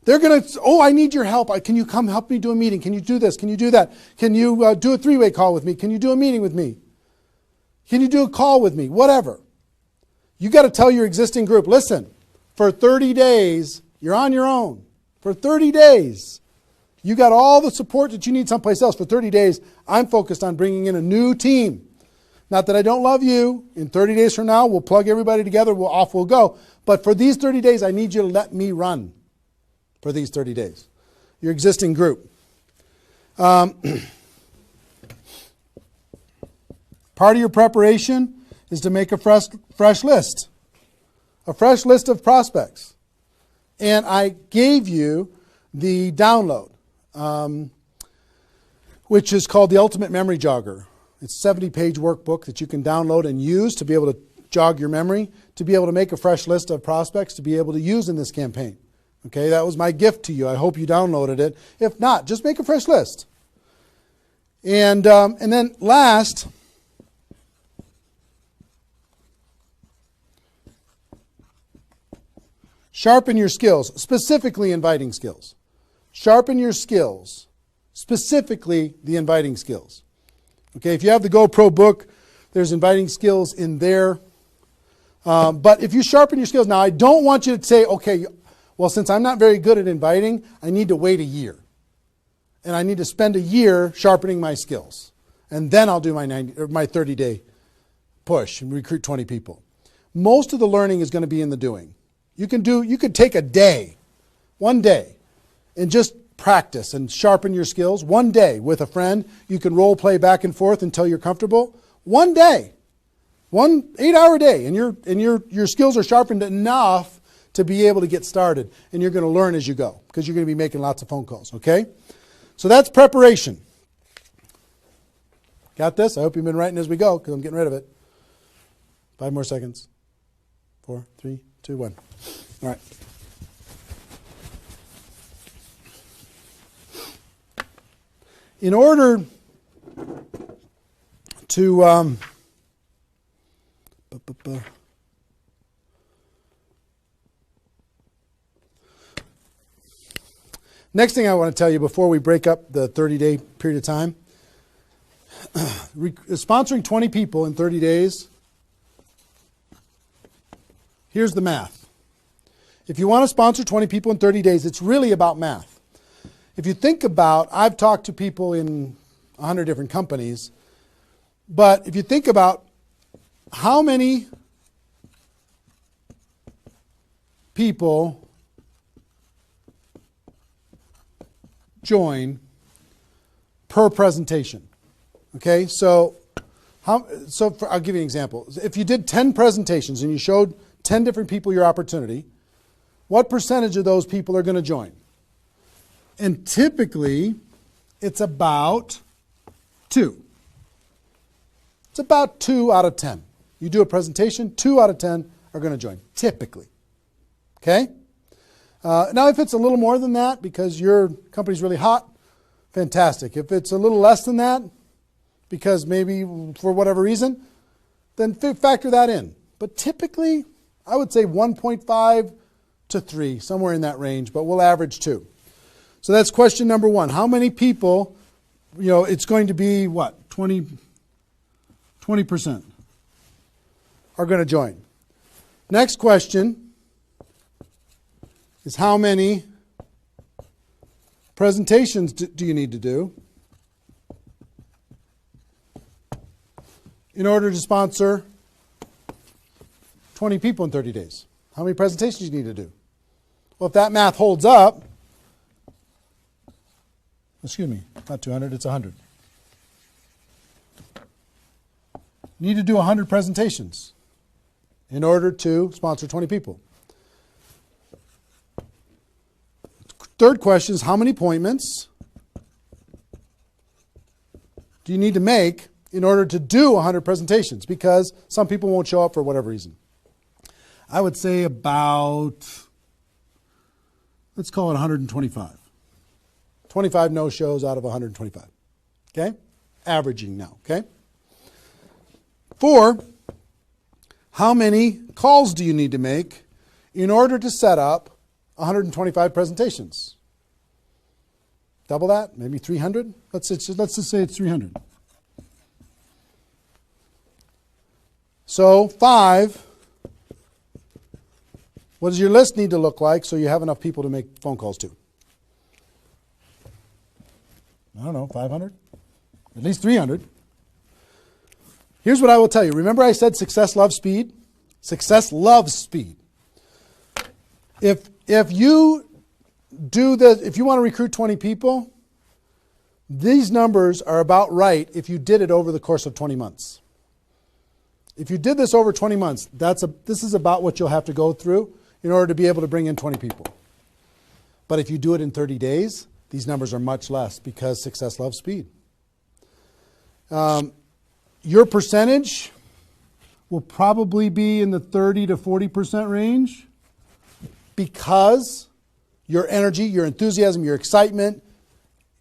They're going to, I need your help. Can you come help me do a meeting? Can you do this? Can you do that? Can you do a three-way call with me? Can you do a meeting with me? Can you do a call with me? Whatever. You got to tell your existing group, listen, for 30 days, you're on your own. For 30 days, you got all the support that you need someplace else. For 30 days, I'm focused on bringing in a new team. Not that I don't love you. In 30 days from now, we'll plug everybody together. We'll go. But for these 30 days, I need you to let me run for these 30 days. Your existing group. Part of your preparation is to make a fresh list. A fresh list of prospects. And I gave you the download, which is called the Ultimate Memory Jogger. It's a 70-page workbook that you can download and use to be able to jog your memory, to be able to make a fresh list of prospects to be able to use in this campaign. Okay, that was my gift to you. I hope you downloaded it. If not, just make a fresh list. And then last, sharpen your skills, specifically inviting skills. Sharpen your skills, specifically the inviting skills. Okay, if you have the GoPro book, there's inviting skills in there. But if you sharpen your skills, now I don't want you to say, okay, well, since I'm not very good at inviting, I need to wait a year. And I need to spend a year sharpening my skills. And then I'll do my 30-day push and recruit 20 people. Most of the learning is going to be in the doing. You could take a day, one day, and just practice and sharpen your skills. One day with a friend, you can role play back and forth until you're comfortable. One day, 1 8-hour day, and your skills are sharpened enough to be able to get started. And you're going to learn as you go because you're going to be making lots of phone calls, okay? So that's preparation. Got this? I hope you've been writing as we go because I'm getting rid of it. 5 more seconds. 4, 3, 2, 1. All right. In order to next thing I want to tell you before we break up the 30-day period of time, sponsoring 20 people in 30 days, here's the math. If you want to sponsor 20 people in 30 days, it's really about math. If you think about, I've talked to people in 100 different companies, but if you think about how many people join per presentation. Okay, so I'll give you an example. If you did 10 presentations and you showed 10 different people your opportunity, what percentage of those people are going to join? And typically, it's about 2. It's about 2 out of 10. You do a presentation, 2 out of 10 are going to join, typically. Okay? Now, if it's a little more than that because your company's really hot, fantastic. If it's a little less than that, because maybe for whatever reason, then factor that in. But typically, I would say 1.5 to 3, somewhere in that range, but we'll average 2. So that's question number 1. How many people, it's going to be what? 20% are going to join. Next question is how many presentations do you need to do in order to sponsor 20 people in 30 days? How many presentations do you need to do? Well, if that math holds up, excuse me, not 200, it's 100. You need to do 100 presentations in order to sponsor 20 people. Third question is how many appointments do you need to make in order to do 100 presentations? Because some people won't show up for whatever reason. I would say about, let's call it 125. 25 no-shows out of 125. Okay? Averaging now. Okay? 4, how many calls do you need to make in order to set up 125 presentations? Double that? Maybe 300? Let's just say it's 300. So 5, what does your list need to look like so you have enough people to make phone calls to? I don't know, 500? At least 300. Here's what I will tell you. Remember I said success loves speed? Success loves speed. If you do this, if you want to recruit 20 people, these numbers are about right if you did it over the course of 20 months. If you did this over 20 months, this is about what you'll have to go through in order to be able to bring in 20 people. But if you do it in 30 days, these numbers are much less because success loves speed. Your percentage will probably be in the 30 to 40% range because your energy, your enthusiasm, your excitement,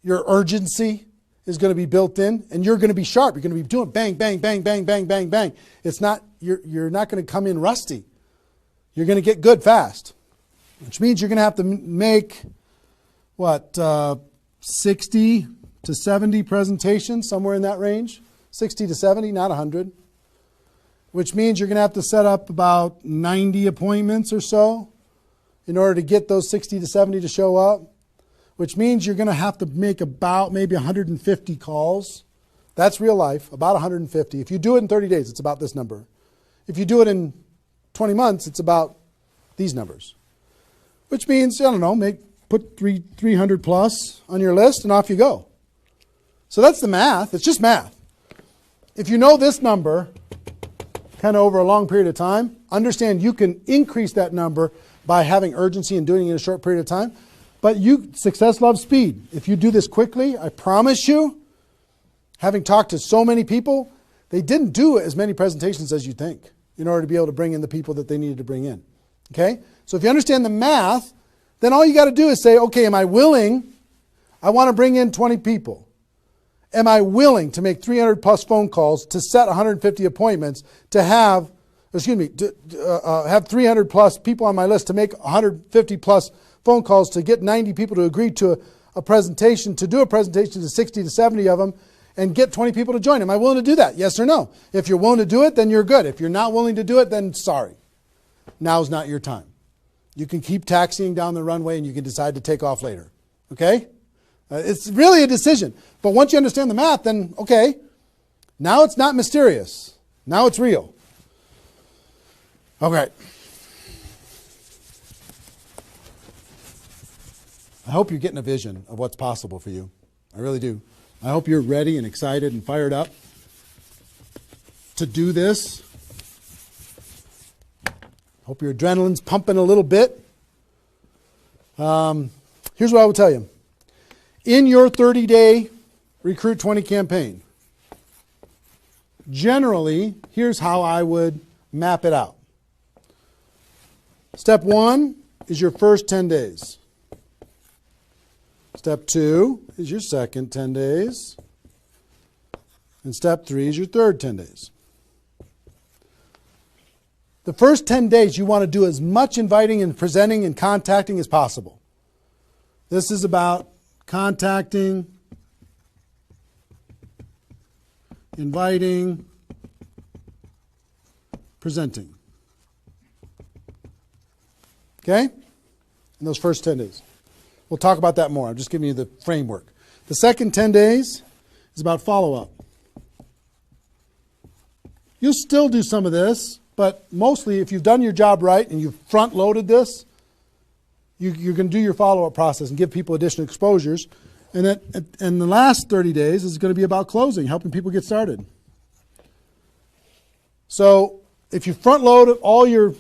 your urgency is going to be built in, and you're going to be sharp. You're going to be doing bang, bang, bang, bang, bang, bang, bang. It's not, you're not going to come in rusty. You're going to get good fast, which means you're going to have to make, 60 to 70 presentations, somewhere in that range. 60 to 70, not 100. Which means you're going to have to set up about 90 appointments or so in order to get those 60 to 70 to show up. Which means you're going to have to make about maybe 150 calls. That's real life, about 150. If you do it in 30 days, it's about this number. If you do it in 20 months, it's about these numbers. Which means, I don't know, put 300 plus on your list and off you go. So that's the math. It's just math. If you know this number kind of over a long period of time, understand you can increase that number by having urgency and doing it in a short period of time. But success loves speed. If you do this quickly, I promise you, having talked to so many people, they didn't do as many presentations as you think in order to be able to bring in the people that they needed to bring in. Okay? So if you understand the math, then all you got to do is say, okay, am I willing? I want to bring in 20 people. Am I willing to make 300 plus phone calls to set 150 appointments to have 300 plus people on my list to make 150 plus phone calls to get 90 people to agree to a presentation, to do a presentation to 60 to 70 of them, and get 20 people to join. Am I willing to do that? Yes or no? If you're willing to do it, then you're good. If you're not willing to do it, then sorry. Now's not your time. You can keep taxiing down the runway and you can decide to take off later. Okay? It's really a decision. But once you understand the math, then okay, now it's not mysterious. Now it's real. Okay. I hope you're getting a vision of what's possible for you. I really do. I hope you're ready and excited and fired up to do this. Hope your adrenaline's pumping a little bit. Here's what I will tell you. In your 30-day Recruit 20 campaign, generally, here's how I would map it out. Step 1 is your first 10 days. Step 2 is your second 10 days. And step 3 is your third 10 days. The first 10 days, you want to do as much inviting and presenting and contacting as possible. This is about contacting, inviting, presenting. Okay? In those first 10 days. We'll talk about that more. I'm just giving you the framework. The second 10 days is about follow-up. You'll still do some of this, but mostly if you've done your job right and you've front-loaded this, you're going to do your follow-up process and give people additional exposures. And the last 30 days is going to be about closing, helping people get started. So if you front-load all your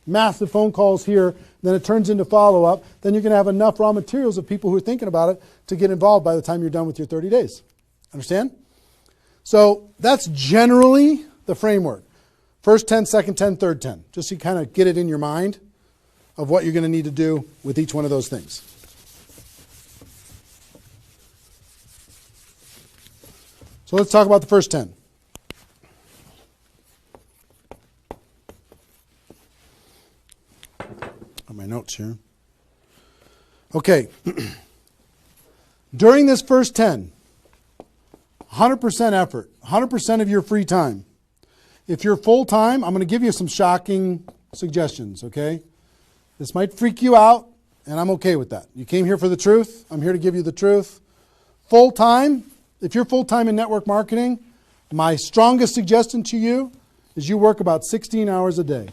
massive phone calls here, then it turns into follow-up, then you're going to have enough raw materials of people who are thinking about it to get involved by the time you're done with your 30 days. Understand? So that's generally the framework. First 10, second 10, third 10. Just so you kind of get it in your mind of what you're going to need to do with each one of those things. So let's talk about the first 10. My notes here. Okay. During this first 10, 100% effort, 100% of your free time. If you're full-time, I'm going to give you some shocking suggestions, okay? This might freak you out, and I'm okay with that. You came here for the truth. I'm here to give you the truth. Full-time, if you're full-time in network marketing, my strongest suggestion to you is you work about 16 hours a day.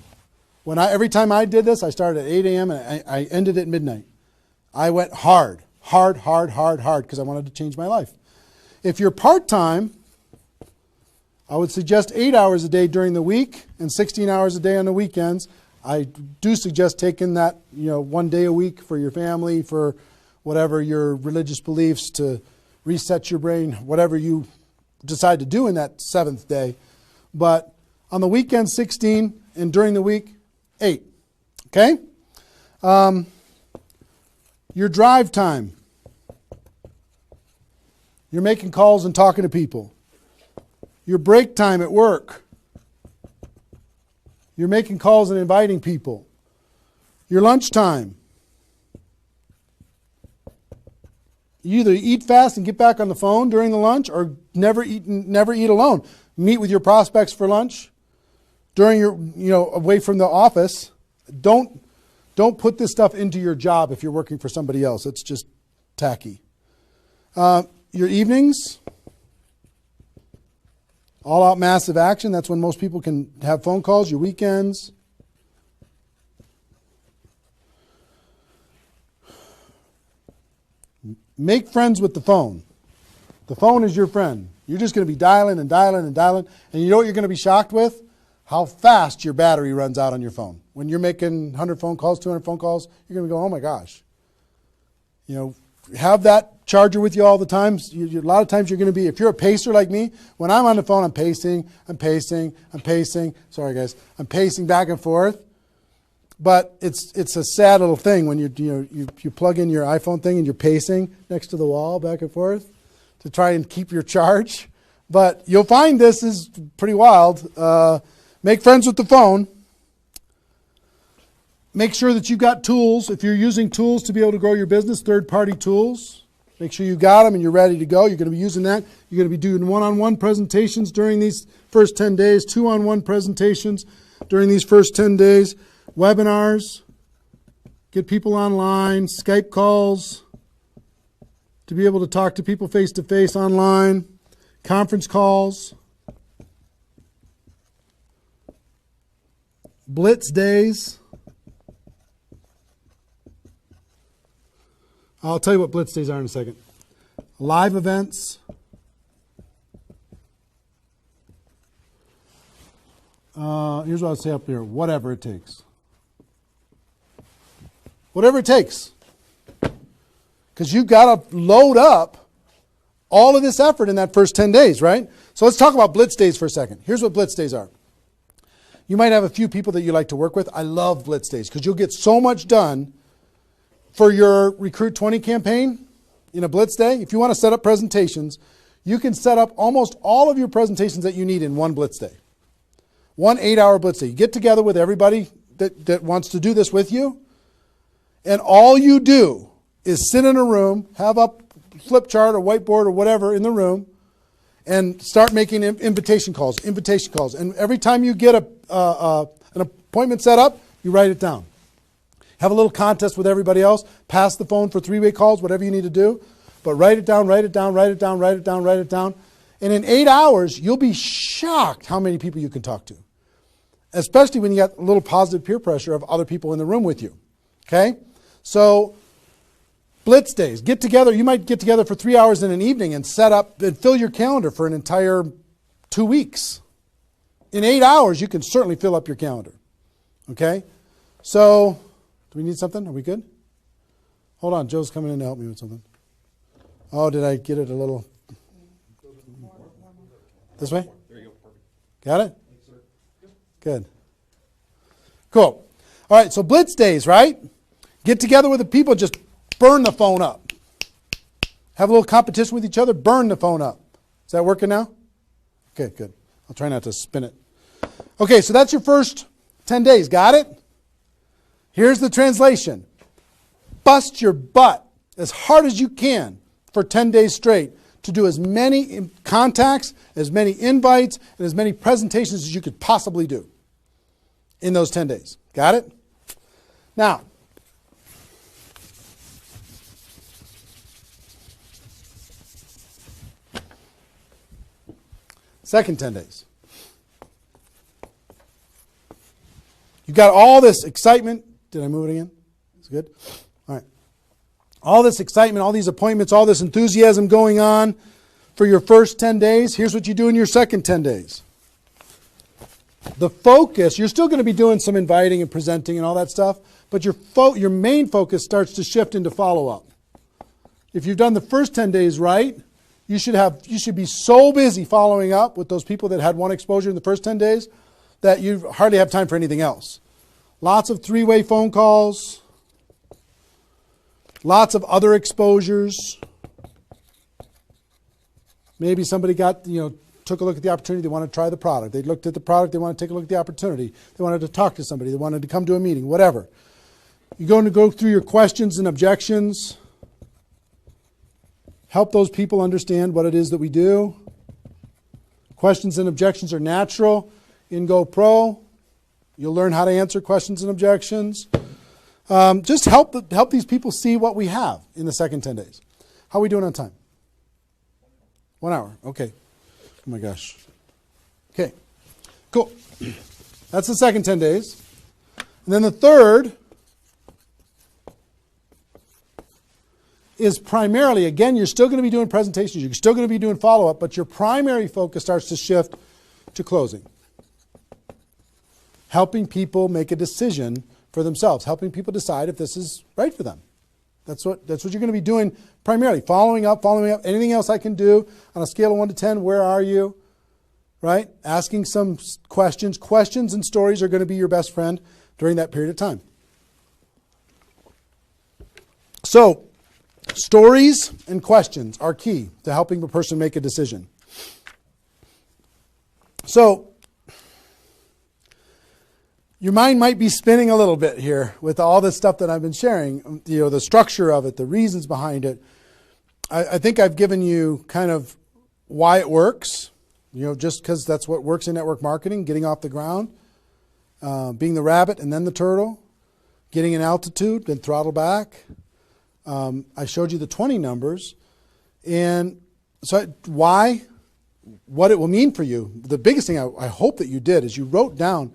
Every time I did this, I started at 8 a.m. and I ended at midnight. I went hard, because I wanted to change my life. If you're part-time, I would suggest 8 hours a day during the week and 16 hours a day on the weekends. I do suggest taking that, 1 day a week for your family, for whatever your religious beliefs, to reset your brain, whatever you decide to do in that 7th day. But on the weekend, 16, and during the week, 8. Okay? Your drive time. You're making calls and talking to people. Your break time at work. You're making calls and inviting people. Your lunch time. You either eat fast and get back on the phone during the lunch, or never eat alone. Meet with your prospects for lunch. During your, away from the office. Don't put this stuff into your job if you're working for somebody else. It's just tacky. Your evenings, all out massive action. That's when most people can have phone calls. Your weekends. Make friends with the phone. The phone is your friend. You're just going to be dialing and dialing and dialing. And you know what you're going to be shocked with? How fast your battery runs out on your phone. When you're making 100 phone calls, 200 phone calls, you're going to go, oh my gosh. Have that charger with you all the time. A lot of times you're going to be, if you're a pacer like me, when I'm on the phone, I'm pacing. Sorry guys. I'm pacing back and forth. But it's a sad little thing when you plug in your iPhone thing and you're pacing next to the wall back and forth to try and keep your charge. But you'll find this is pretty wild. Make friends with the phone. Make sure that you've got tools. If you're using tools to be able to grow your business, third-party tools. Make sure you got them and you're ready to go. You're going to be using that. You're going to be doing one-on-one presentations during these first 10 days, two-on-one presentations during these first 10 days, webinars, get people online, Skype calls, to be able to talk to people face-to-face online, conference calls, blitz days. I'll tell you what blitz days are in a second. Live events. Here's what I'll say up here. Whatever it takes. Whatever it takes. Because you've got to load up all of this effort in that first 10 days, right? So let's talk about blitz days for a second. Here's what blitz days are. You might have a few people that you like to work with. I love blitz days because you'll get so much done for your Recruit 20 campaign in a blitz day. If you want to set up presentations, you can set up almost all of your presentations that you need in one blitz day. 1 8-hour blitz day. You get together with everybody that wants to do this with you, and all you do is sit in a room, have a flip chart or whiteboard or whatever in the room, and start making invitation calls. And every time you get an appointment set up, you write it down. Have a little contest with everybody else. Pass the phone for 3-way calls, whatever you need to do. But write it down, write it down, write it down, write it down, write it down. And in 8 hours, you'll be shocked how many people you can talk to. Especially when you got a little positive peer pressure of other people in the room with you. Okay? So, blitz days. Get together. You might get together for 3 hours in an evening and set up and fill your calendar for an entire 2 weeks. In 8 hours, you can certainly fill up your calendar. Okay? So, do we need something? Are we good? Hold on. Joe's coming in to help me with something. Oh, did I get it a little? This way? There you go. Perfect. Got it? Good. Cool. All right, so blitz days, right? Get together with the people, just burn the phone up. Have a little competition with each other, burn the phone up. Is that working now? Okay, good. I'll try not to spin it. Okay, so that's your first 10 days. Got it? Here's the translation. Bust your butt as hard as you can for 10 days straight to do as many contacts, as many invites, and as many presentations as you could possibly do in those 10 days. Got it? Now, second 10 days. You got all this excitement. Did I move it again? It's good? All right. All this excitement, all these appointments, all this enthusiasm going on for your first 10 days. Here's what you do in your second 10 days. The focus, you're still going to be doing some inviting and presenting and all that stuff, but your main focus starts to shift into follow-up. If you've done the first 10 days right, you should be so busy following up with those people that had one exposure in the first 10 days that you hardly have time for anything else. Lots of 3-way phone calls, lots of other exposures. Maybe somebody took a look at the opportunity, they want to try the product. They looked at the product, they want to take a look at the opportunity. They wanted to talk to somebody, they wanted to come to a meeting, whatever. You're going to go through your questions and objections. Help those people understand what it is that we do. Questions and objections are natural in GoPro. You'll learn how to answer questions and objections. Just help these people see what we have in the second 10 days. How are we doing on time? 1 hour. Okay. Oh my gosh. Okay. Cool. That's the second 10 days. And then the third is primarily, again, you're still going to be doing presentations. You're still going to be doing follow-up, but your primary focus starts to shift to closing. Helping people make a decision for themselves, helping people decide if this is right for them. That's what you're going to be doing primarily. Following up. Anything else I can do on a scale of 1 to 10, where are you? Right? Asking some questions. Questions and stories are going to be your best friend during that period of time. So, stories and questions are key to helping a person make a decision. So, your mind might be spinning a little bit here with all this stuff that I've been sharing, the structure of it, the reasons behind it. I think I've given you kind of why it works, just because that's what works in network marketing, getting off the ground, being the rabbit and then the turtle, getting an altitude, then throttle back. I showed you the 20 numbers. And so why, what it will mean for you. The biggest thing I hope that you did is you wrote down,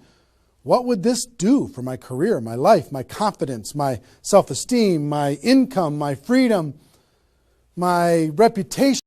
what would this do for my career, my life, my confidence, my self-esteem, my income, my freedom, my reputation?